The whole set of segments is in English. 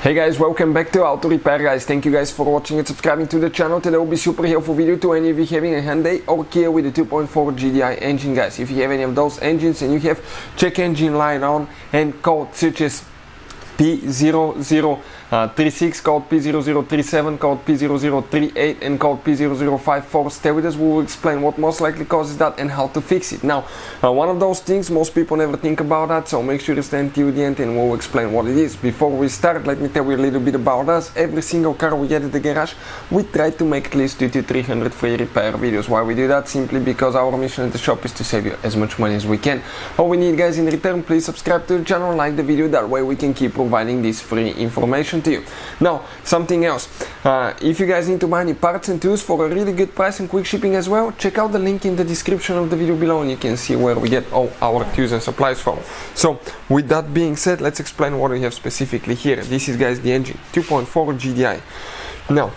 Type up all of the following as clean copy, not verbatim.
Hey guys, welcome back to Auto Repair guys. Thank you guys for watching and subscribing to the channel. Today will be super helpful video to any of you having a Hyundai or Kia with a 2.4 Gdi engine guys. If you have any of those engines and you have check engine light on and code such as P0036, code P0037, code P0038 and code P0054, stay with us. We will explain what most likely causes that and how to fix it. Now, one of those things most people never think about that, so make sure to stay until the end and we'll explain what it is. Before we start, let me tell you a little bit about us. Every single car we get at the garage, we try to make at least 200 to 300 free repair videos. Why we do that? Simply because our mission at the shop is to save you as much money as we can. All we need guys in return, please subscribe to the channel, like the video, that way we can keep providing this free information to you. Now, something else, if you guys need to buy any parts and tools for a really good price and quick shipping as well, check out the link in the description of the video below and you can see where we get all our tools and supplies from. So with that being said, let's explain what we have specifically here. This is guys the engine 2.4 Gdi. Now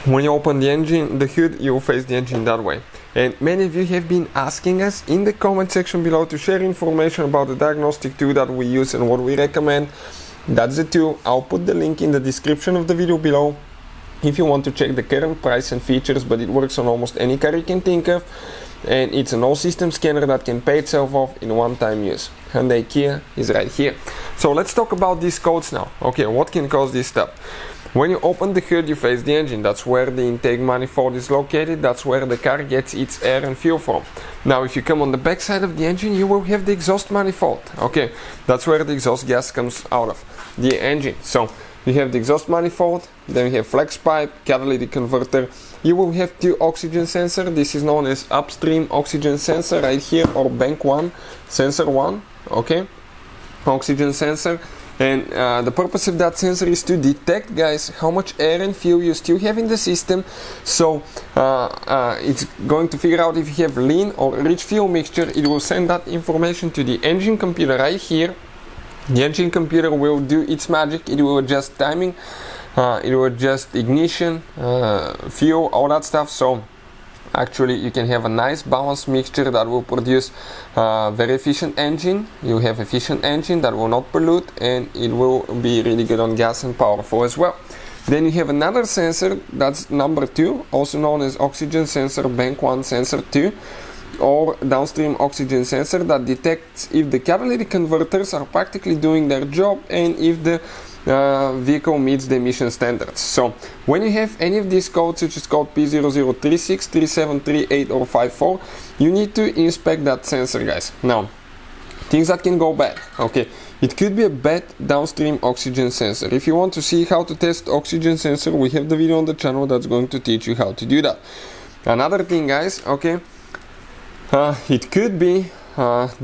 when you open the engine, the hood, you will face the engine that way. And many of you have been asking us in the comment section below to share information about the diagnostic tool that we use and what we recommend. That's the tool. I'll put the link in the description of the video below if you want to check the current price and features, but it works on almost any car you can think of, and it's an all system scanner that can pay itself off in one-time use. Hyundai Kia is right here. So let's talk about these codes now. Okay, what can cause this stuff? When you open the hood, you face the engine. That's where the intake manifold is located. That's where the car gets its air and fuel from. Now, if you come on the back side of the engine, you will have the exhaust manifold. Okay, that's where the exhaust gas comes out of the engine. So you have the exhaust manifold, then you have flex pipe, catalytic converter. You will have two oxygen sensor. This is known as upstream oxygen sensor right here, or bank 1, sensor 1. Okay, oxygen sensor. And the purpose of that sensor is to detect, guys, how much air and fuel you still have in the system. So it's going to figure out if you have lean or rich fuel mixture. It will send that information to the engine computer right here. The engine computer will do its magic. It will adjust timing, it will adjust ignition, fuel, all that stuff. So actually you can have a nice balanced mixture that will produce a very efficient engine. You have efficient engine that will not pollute, and it will be really good on gas and powerful as well. Then you have another sensor, that's number 2, also known as oxygen sensor bank 1 sensor 2, or downstream oxygen sensor, that detects if the catalytic converters are practically doing their job and if the vehicle meets the emission standards. So when you have any of these codes, such as code P0036, 3738 or 54, you need to inspect that sensor, guys. Now, things that can go bad. Okay, it could be a bad downstream oxygen sensor. If you want to see how to test oxygen sensor, we have the video on the channel that's going to teach you how to do that. Another thing, guys, okay, it could be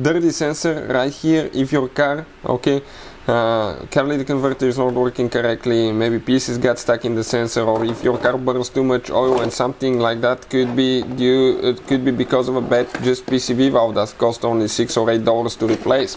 dirty sensor right here. If your car, okay, catalytic converter is not working correctly, maybe pieces got stuck in the sensor, or if your car burns too much oil, and something like that could be due, it could be because of a bad just PCV valve that cost only $6 or $8 to replace.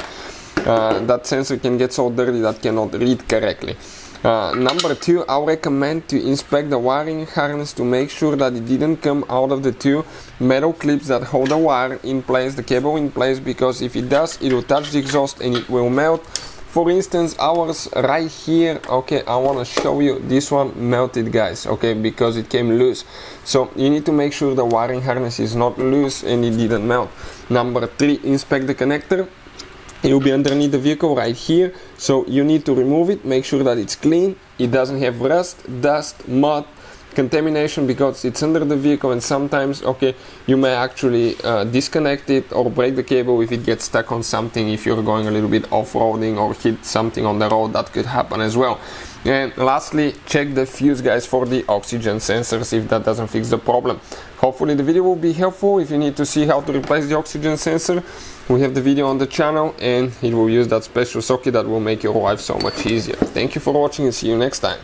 That sensor can get so dirty that cannot read correctly. Number 2, I recommend to inspect the wiring harness to make sure that it didn't come out of the two metal clips that hold the wire in place, the cable in place, because if it does, it will touch the exhaust and it will melt. For instance, ours right here, okay, I want to show you, this one melted, guys, okay, because it came loose. So you need to make sure the wiring harness is not loose and it didn't melt. Number 3, inspect the connector. It will be underneath the vehicle right here, so you need to remove it, make sure that it's clean, it doesn't have rust, dust, mud, contamination, because it's under the vehicle, and sometimes, okay, you may actually disconnect it or break the cable if it gets stuck on something. If you're going a little bit off-roading or hit something on the road, that could happen as well. And lastly, check the fuse, guys, for the oxygen sensors if that doesn't fix the problem. Hopefully the video will be helpful. If you need to see how to replace the oxygen sensor, we have the video on the channel, and it will use that special socket that will make your life so much easier. Thank you for watching and see you next time.